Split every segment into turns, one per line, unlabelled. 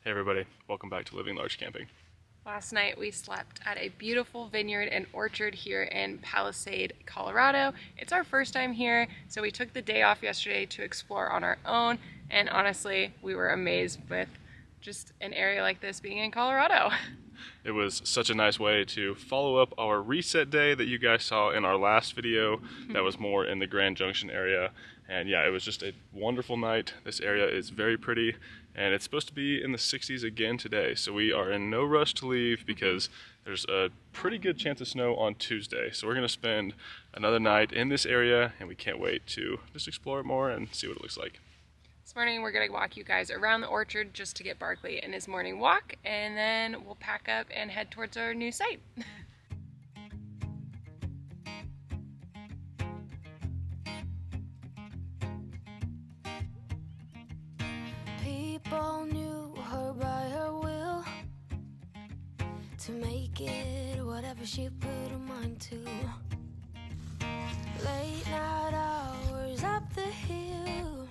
Hey everybody, welcome back to Living Large Camping.
Last night we slept at a beautiful vineyard and orchard here in Palisade, Colorado. It's our first time here, so we took the day off yesterday to explore on our own, and honestly, we were amazed with just an area like this being in Colorado.
It was such a nice way to follow up our reset day that you guys saw in our last video that was more in the Grand Junction area. And yeah, it was just a wonderful night. This area is very pretty and it's supposed to be in the 60s again today. So we are in no rush to leave because there's a pretty good chance of snow on Tuesday. So we're gonna spend another night in this area and we can't wait to just explore it more and see what it looks like.
This morning we're going to walk you guys around the orchard just to get Barkley in his morning walk, and then we'll pack up and head towards our new site.
People knew her by her will to make it whatever she put her mind to. Late night hours up the hill,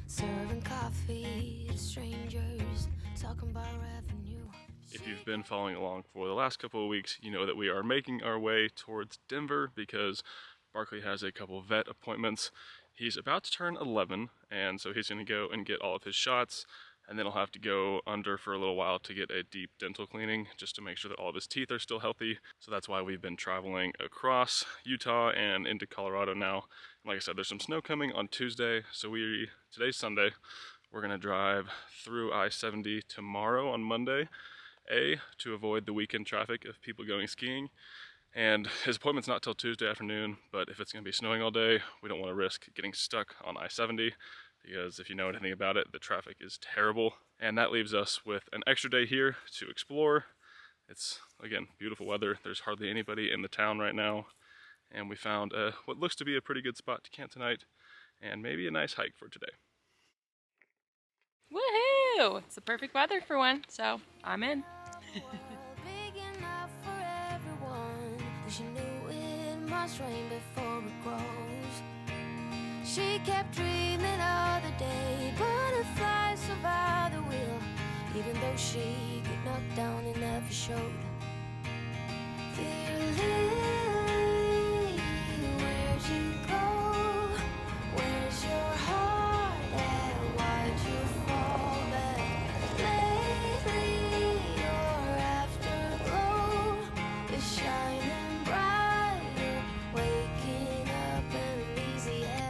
serving coffee to strangers, talking about revenue.
If you've been following along for the last couple of weeks, you know that we are making our way towards Denver because Barkley has a couple of vet appointments. He's about to turn 11, and so he's going to go and get all of his shots, and then he'll have to go under for a little while to get a deep dental cleaning just to make sure that all of his teeth are still healthy. So that's why we've been traveling across Utah and into Colorado now. Like I said, there's some snow coming on Tuesday, so today's Sunday. We're gonna drive through I-70 tomorrow on Monday, to avoid the weekend traffic of people going skiing. And his appointment's not till Tuesday afternoon, but if it's gonna be snowing all day, we don't wanna risk getting stuck on I-70 because if you know anything about it, the traffic is terrible. And that leaves us with an extra day here to explore. It's, again, beautiful weather. There's hardly anybody in the town right now. And we found what looks to be a pretty good spot to camp tonight and maybe a nice hike for today.
Woohoo! It's the perfect weather for one, so I'm in.
Big enough for everyone. She knew it must rain before it grows. She kept dreaming of the day butterflies survived the wheel. Even though she got knocked down, it never showed. Dear Lily, where'd you go? Where's your heart at? Why'd you fall back? Lately, your afterglow is shining brighter, waking up an easy egg.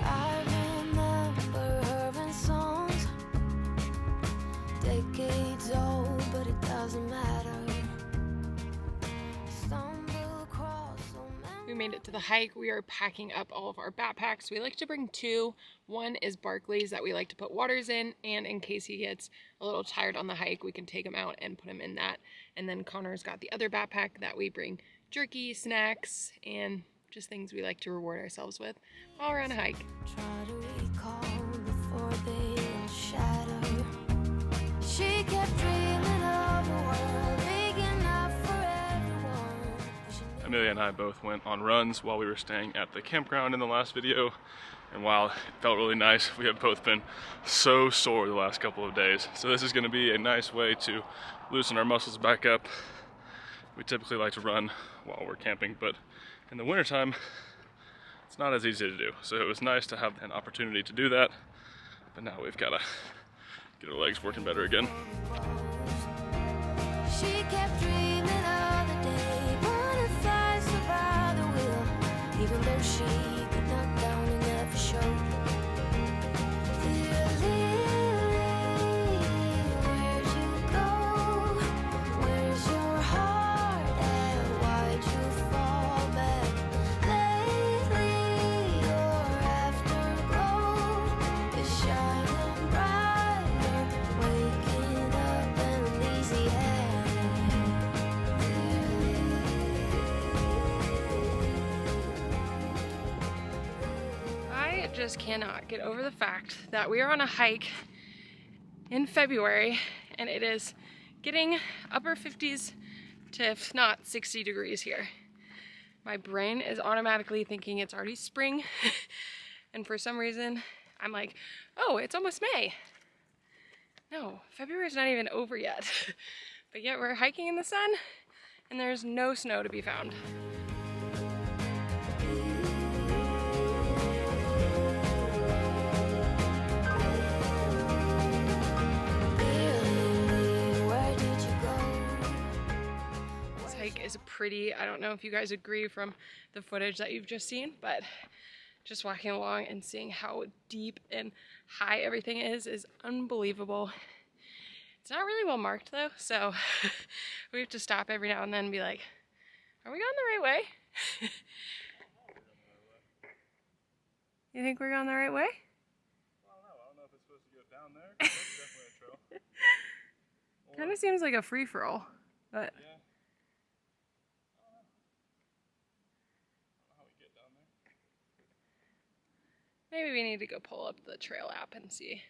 I remember her in songs, decades old, but it doesn't matter. Stumble across so many.
We made it to the hike. We are packing up all of our backpacks. We like to bring two. One is Barkley's that we like to put waters in, and in case he gets a little tired on the hike, we can take him out and put him in that. And then Connor's got the other backpack that we bring jerky, snacks, and just things we like to reward ourselves with while we're on a hike.
Try to recall before they all shatter. She kept dreaming of a world big enough for everyone. She knew
Amelia and I both went on runs while we were staying at the campground in the last video. And while it felt really nice, we have both been so sore the last couple of days. So this is gonna be a nice way to loosen our muscles back up. We typically like to run while we're camping, but in the wintertime, it's not as easy to do. So it was nice to have an opportunity to do that, but now we've gotta get our legs working better again.
She kept dreaming of the day butterflies survived the wheel. Even though she got knocked down, it never showed. Dear Lily, where'd you go? Where's your heart at? Why'd you fall back? Lately, your afterglow is shining brighter, waking up an easy
I just cannot get over the fact that we are on a hike in February and it is getting upper 50s to if not 60 degrees here. my brain is automatically thinking it's already spring. And for some reason, I'm like, oh, it's almost May. No, February's not even over yet. But yet we're hiking in the sun and there's no snow to be found. This hike is pretty. I don't know if you guys agree from the footage that you've just seen, but just walking along and seeing how deep and high everything is unbelievable. It's not really well marked though, so we have to stop every now and then and be like, are we going the right way? You think we're going the right way?
I don't know if it's supposed to go down there. That's definitely a trail.
Kind of seems like a free-for-all, but
Yeah. I don't know. I don't know how we get down there.
maybe we need to go pull up the trail app and see.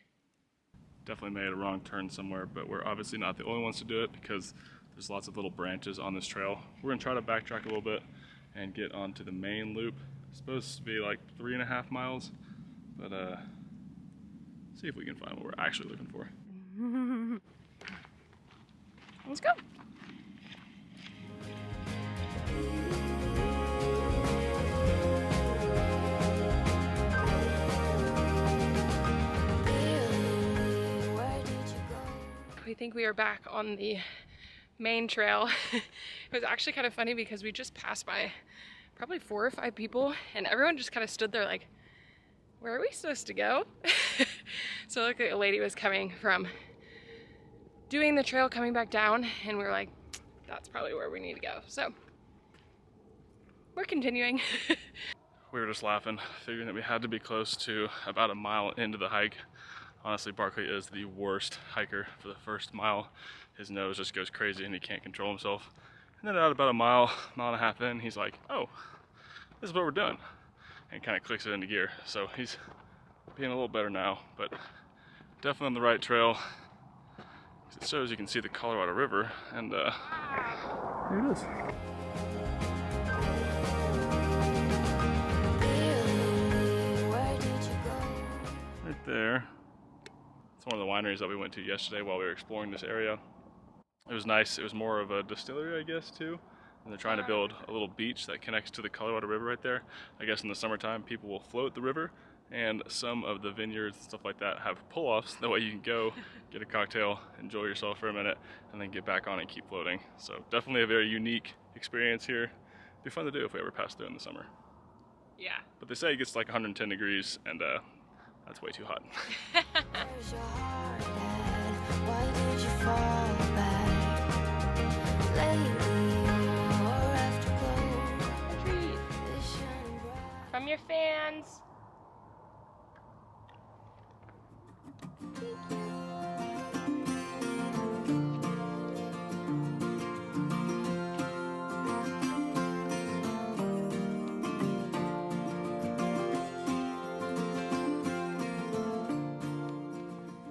Definitely made a wrong turn somewhere, but we're obviously not the only ones to do it because there's lots of little branches on this trail. We're gonna try to backtrack a little bit and get onto the main loop. It's supposed to be like 3.5 miles, but see if we can find what we're actually looking for.
Let's go. We think we are back on the main trail. It was actually kind of funny because we just passed by probably 4 or 5 people and everyone just kind of stood there like, where are we supposed to go? So it looked like a lady was coming from doing the trail coming back down and we were like, that's probably where we need to go. So we're continuing.
We were just laughing, figuring that we had to be close to about a mile into the hike. Honestly, Barkley is the worst hiker for the first mile. His nose just goes crazy and he can't control himself. And then at about a mile and a half in, he's like, oh, this is what we're doing. And kind of clicks it into gear. So he's being a little better now, but definitely on the right trail. It shows you can see the Colorado River, and here it is. Right there. It's one of the wineries that we went to yesterday while we were exploring this area. It was nice. It was more of a distillery, I guess, too. And they're trying to build a little beach that connects to the Colorado River right there. I guess in the summertime, people will float the river, and some of the vineyards and stuff like that have pull-offs. That way you can go, get a cocktail, enjoy yourself for a minute, and then get back on and keep floating. So definitely a very unique experience here. It'd be fun to do if we ever pass through in the summer.
Yeah.
But they say it gets like 110 degrees, and that's way too hot.
Where's your heart at? Why did you fall back? Lately, your afterglow is shining bright.
From your fans.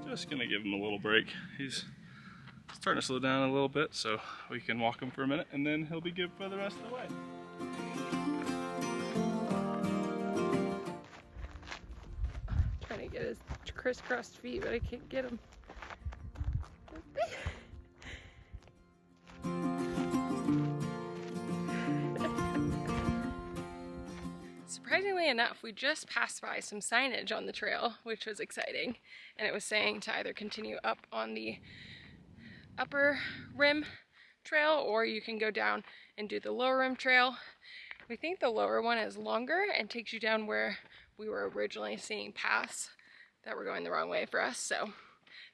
Just gonna give him a little break. He's starting to slow down a little bit, so we can walk him for a minute, and then he'll be good for the rest of the way.
Trying to get his crisscrossed feet, but I can't get him. Surprisingly enough, we just passed by some signage on the trail, which was exciting, and it was saying to either continue up on the upper rim trail or you can go down and do the lower rim trail. We think the lower one is longer and takes you down where we were originally seeing paths that were going the wrong way for us, so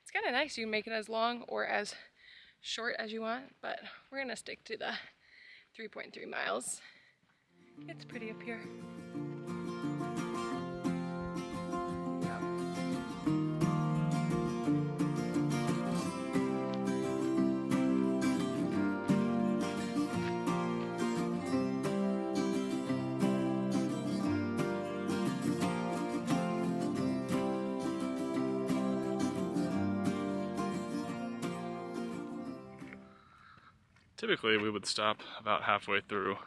it's kind of nice. You can make it as long or as short as you want, but we're gonna stick to the 3.3 miles. It's pretty up here.
Typically we would stop about halfway through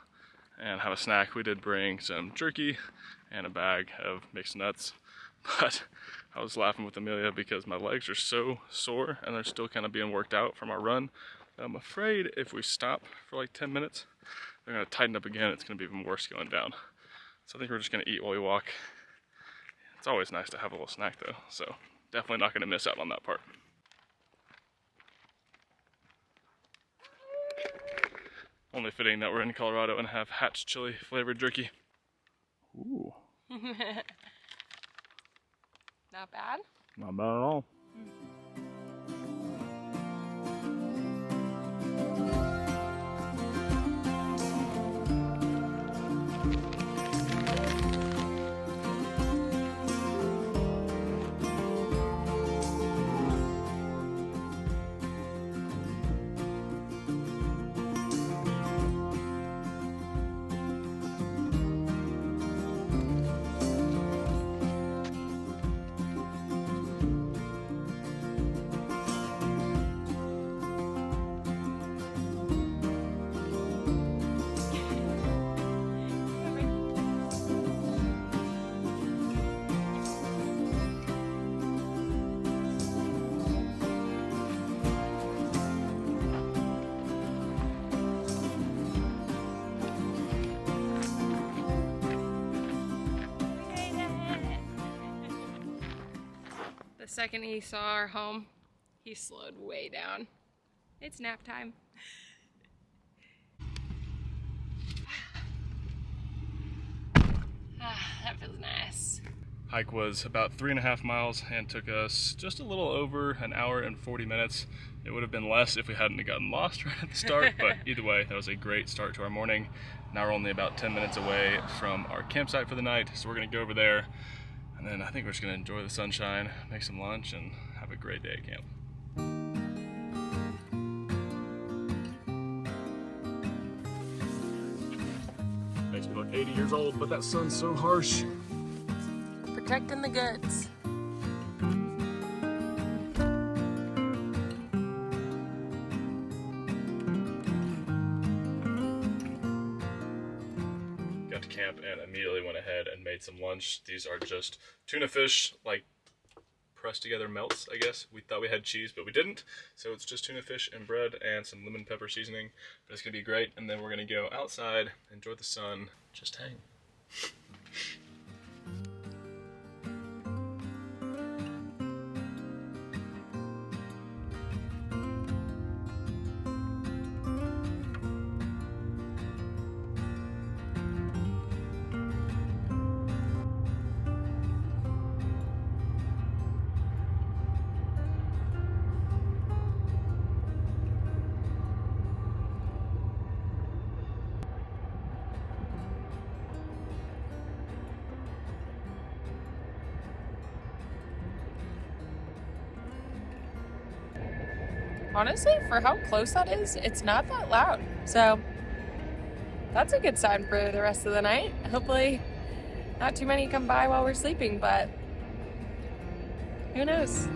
and have a snack. We did bring some jerky and a bag of mixed nuts, but I was laughing with Amelia because my legs are so sore and they're still kind of being worked out from our run. I'm afraid if we stop for like 10 minutes, they're gonna tighten up again. It's gonna be even worse going down. So I think we're just gonna eat while we walk. It's always nice to have a little snack though, so definitely not gonna miss out on that part. Only fitting that we're in Colorado and have Hatch chili flavored jerky. Ooh.
Not bad?
Not bad at all.
The second he saw our home, he slowed way down. It's nap time. That feels nice.
Hike was about 3.5 miles and took us just a little over an hour and 40 minutes. It would have been less if we hadn't gotten lost right at the start, but either way, that was a great start to our morning. Now we're only about 10 minutes away from our campsite for the night, so we're gonna go over there, and then I think we're just gonna enjoy the sunshine, make some lunch, and have a great day at camp. Makes me look 80 years old, but that sun's so harsh.
Protecting the goods.
Got to camp and immediately went ahead and made some lunch. These are just tuna fish, like pressed together melts, I guess. We thought we had cheese, but we didn't. So it's just tuna fish and bread and some lemon pepper seasoning. But it's gonna be great. And then we're gonna go outside, enjoy the sun, just hang.
Honestly, for how close that is, it's not that loud. So that's a good sign for the rest of the night. Hopefully not too many come by while we're sleeping, but who knows?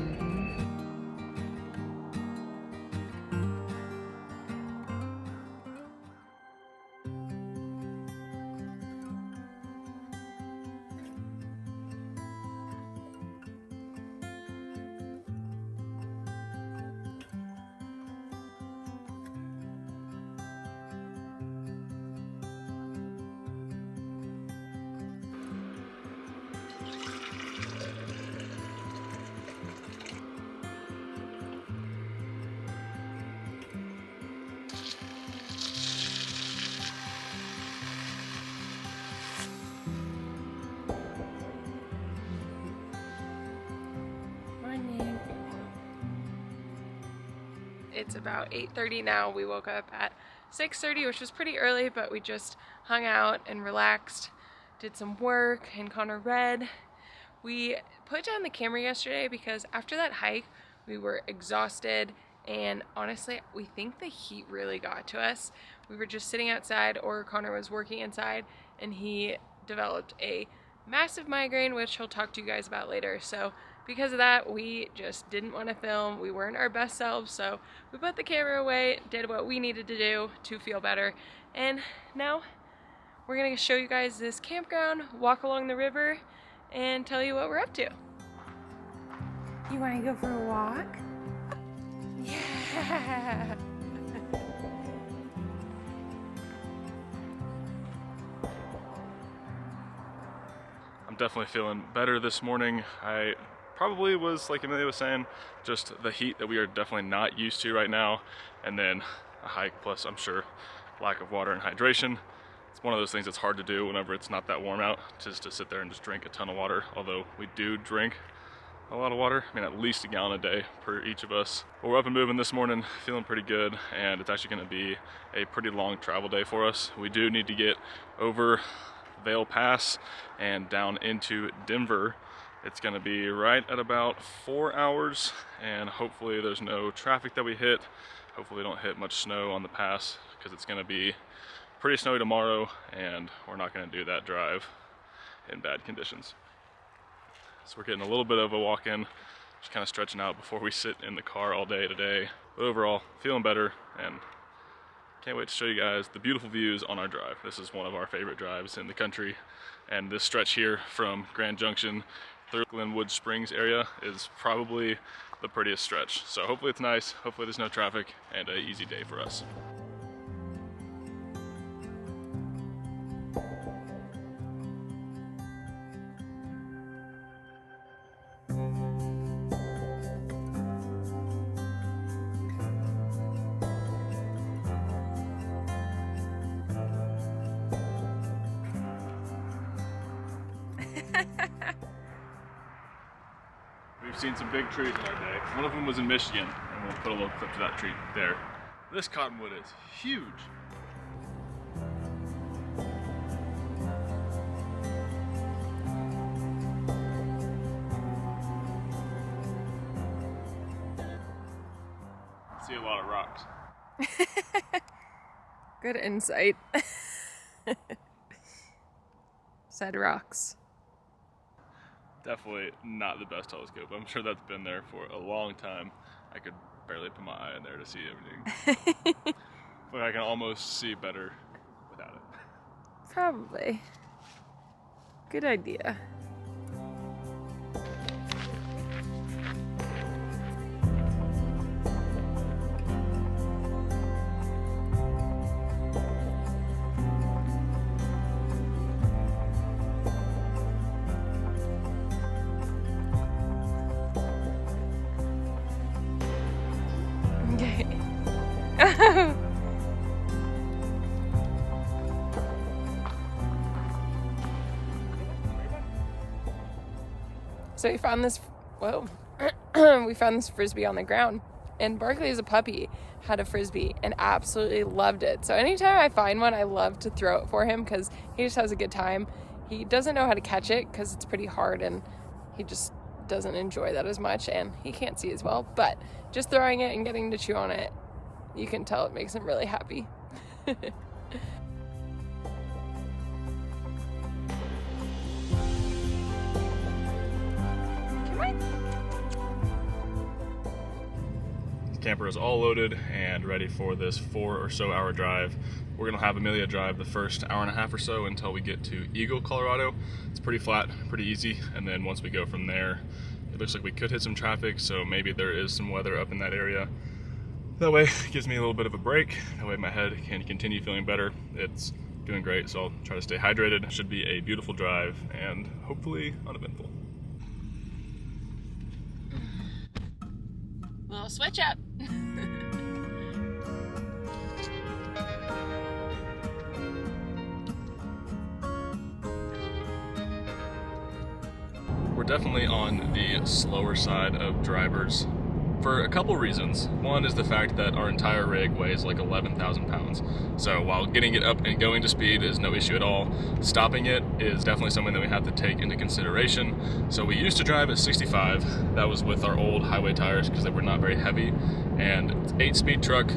It's about 8:30 now. We woke up at 6:30, which was pretty early, but we just hung out and relaxed, did some work, and Connor read. We put down the camera yesterday because after that hike, we were exhausted, and honestly, we think the heat really got to us. We were just sitting outside, or Connor was working inside, and he developed a massive migraine, which he'll talk to you guys about later. So because of that, we just didn't want to film. We weren't our best selves, so we put the camera away, did what we needed to do to feel better, and now we're gonna show you guys this campground, walk along the river, and tell you what we're up to. You wanna go for a walk? Yeah!
I'm definitely feeling better this morning. I probably was, like Amelia was saying, just the heat that we are definitely not used to right now, and then a hike plus, I'm sure, lack of water and hydration. It's one of those things that's hard to do whenever it's not that warm out, just to sit there and just drink a ton of water, although we do drink a lot of water. I mean, at least a gallon a day per each of us. But we're up and moving this morning, feeling pretty good, and it's actually gonna be a pretty long travel day for us. We do need to get over Vail Pass and down into Denver. It's gonna be right at about 4 hours, and hopefully there's no traffic that we hit. Hopefully we don't hit much snow on the pass, because it's gonna be pretty snowy tomorrow, and we're not gonna do that drive in bad conditions. So we're getting a little bit of a walk in, just kind of stretching out before we sit in the car all day today. But overall, feeling better, and can't wait to show you guys the beautiful views on our drive. This is one of our favorite drives in the country, and this stretch here from Grand Junction through Glenwood Springs area is probably the prettiest stretch. So hopefully it's nice, hopefully there's no traffic, and an easy day for us. We've seen some big trees in our day. One of them was in Michigan, and we'll put a little clip to that tree there. This cottonwood is huge. I see a lot of rocks.
Good insight. Said rocks.
Definitely not the best telescope. I'm sure that's been there for a long time. I could barely put my eye in there to see everything. But I can almost see better without it.
Probably. Good idea. So we found this, whoa, we found this Frisbee on the ground, and Barkley as a puppy had a Frisbee and absolutely loved it. So anytime I find one, I love to throw it for him because he just has a good time. He doesn't know how to catch it because it's pretty hard, and he just doesn't enjoy that as much, and he can't see as well, but just throwing it and getting to chew on it, you can tell it makes him really happy.
Camper is all loaded and ready for this 4 or so hour drive. We're gonna have Amelia drive the first hour and a half or so until we get to Eagle, Colorado. It's pretty flat, pretty easy, and then once we go from there, it looks like we could hit some traffic, so maybe there is some weather up in that area. That way, it gives me a little bit of a break. That way my head can continue feeling better. It's doing great, so I'll try to stay hydrated. It should be a beautiful drive and hopefully uneventful.
Little switch up.
We're definitely on the slower side of drivers for a couple reasons. One is the fact that our entire rig weighs like 11,000 pounds. So while getting it up and going to speed is no issue at all, stopping it is definitely something that we have to take into consideration. So we used to drive at 65. That was with our old highway tires because they were not very heavy. And it's 8-speed truck,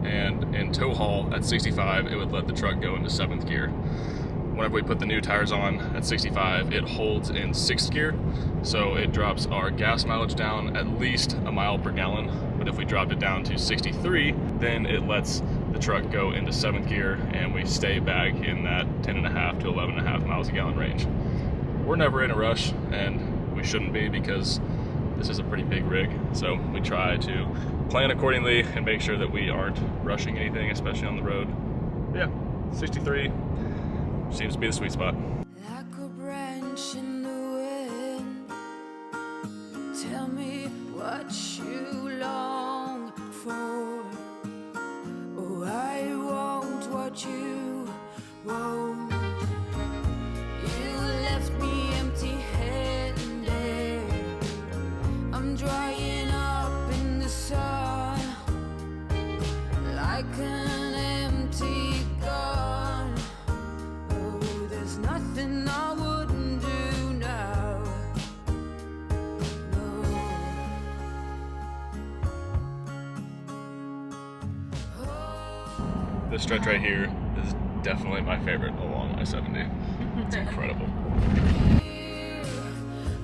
and in tow haul at 65, it would let the truck go into 7th gear. Whenever we put the new tires on at 65, it holds in 6th gear, so it drops our gas mileage down at least a mile per gallon. But if we dropped it down to 63, then it lets the truck go into 7th gear and we stay back in that 10.5 to 11.5 miles a gallon range. We're never in a rush, and we shouldn't be because this is a pretty big rig. So we try to plan accordingly and make sure that we aren't rushing anything, especially on the road. But yeah, 63 seems to be the sweet spot.
Like a branch in the wind, tell me what you long for. Oh, I want what you want. You left me empty-handed. I'm drying up in the sun like an empty gun. Oh, there's nothing I wouldn't do now. No.
This stretch right here is definitely my favorite along I-70. It's incredible.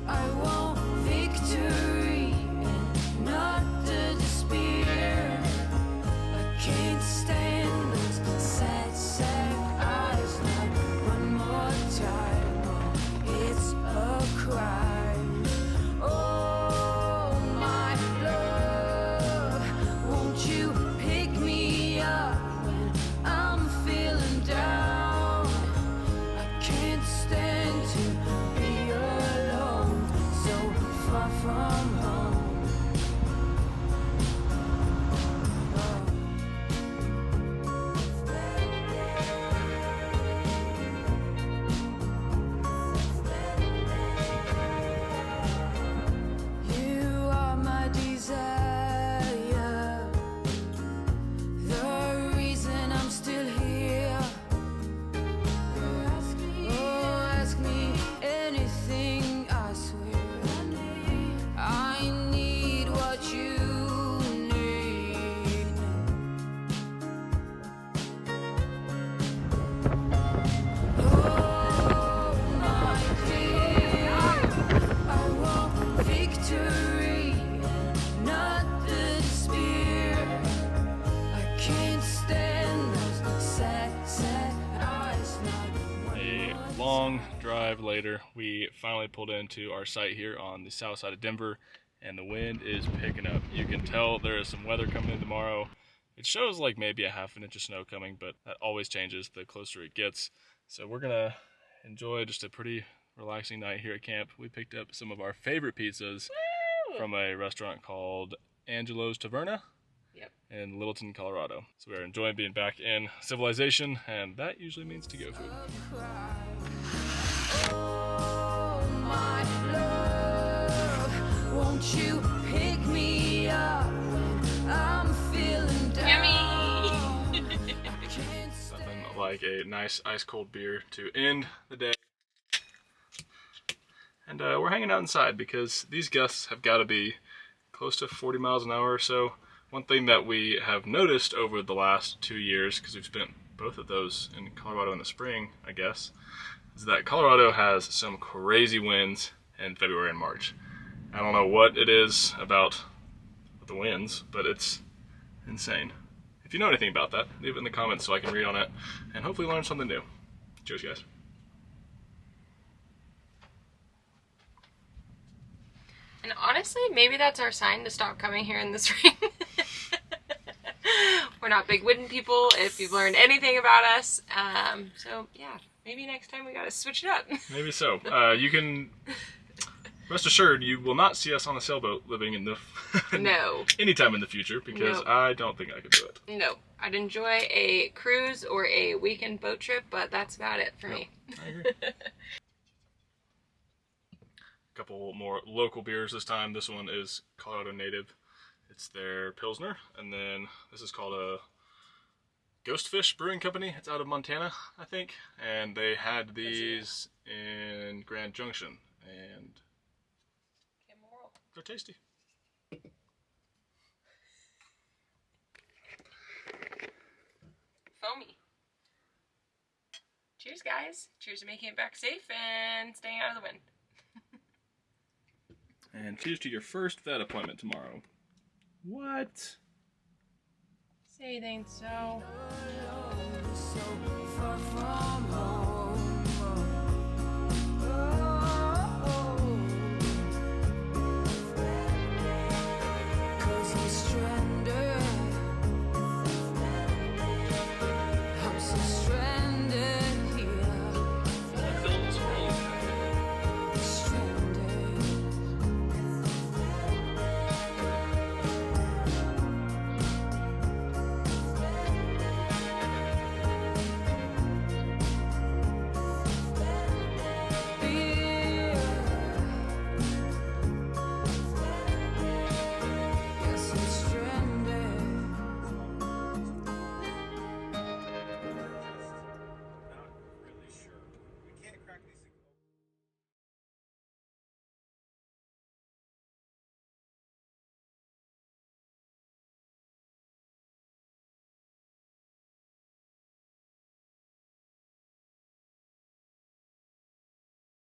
I want victory and not the despair. I can't stand those sad, sad eyes. Not one more time. Oh, it's a crime. Oh, my love, won't you pick me up when I'm feeling down? I can't stand to be alone, so far from home. You are my desire, the reason I'm still here. Oh, ask me anything, I swear. I need what you need. Oh, my dear, I want victory, not the despair. I can't stand those sad, sad eyes. Not
A long drive later, we finally pulled into our site here on the south side of Denver, and the wind is picking up. You can tell there is some weather coming in tomorrow. It shows like maybe a half an inch of snow coming, but that always changes the closer it gets. So we're gonna enjoy just a pretty relaxing night here at camp. We picked up some of our favorite pizzas from a restaurant called Angelo's Taverna in Littleton, Colorado. So we're enjoying being back in civilization, and that usually means to-go food.
Oh, my love, won't you pick me up when I'm feeling down?
Something like a nice ice-cold beer to end the day. And we're hanging out inside because these gusts have got to be close to 40 miles an hour or so. One thing that we have noticed over the last 2 years, because we've spent both of those in Colorado in the spring, I guess, is that Colorado has some crazy winds in February and March. I don't know what it is about the winds, but it's insane. If you know anything about that, leave it in the comments so I can read on it and hopefully learn something new. Cheers, guys.
And honestly, maybe that's our sign to stop coming here in the spring. We're not big wooden people, if you've learned anything about us. So yeah, maybe next time we gotta switch it up.
Maybe so. You can rest assured you will not see us on a sailboat living in the
No.
anytime in the future, because
Nope.
I don't think I could do it.
No. I'd enjoy a cruise or a weekend boat trip, but that's about it for me.
I agree. A couple more local beers this time. This one is Colorado Native. It's their Pilsner. And then this is called a Ghostfish Brewing Company. It's out of Montana, I think. And they had these in Grand Junction. And they're tasty.
Foamy. Cheers, guys. Cheers to making it back safe and staying out of the wind.
And cheers to your first vet appointment tomorrow. What?
They think so.
Alone, so far from home.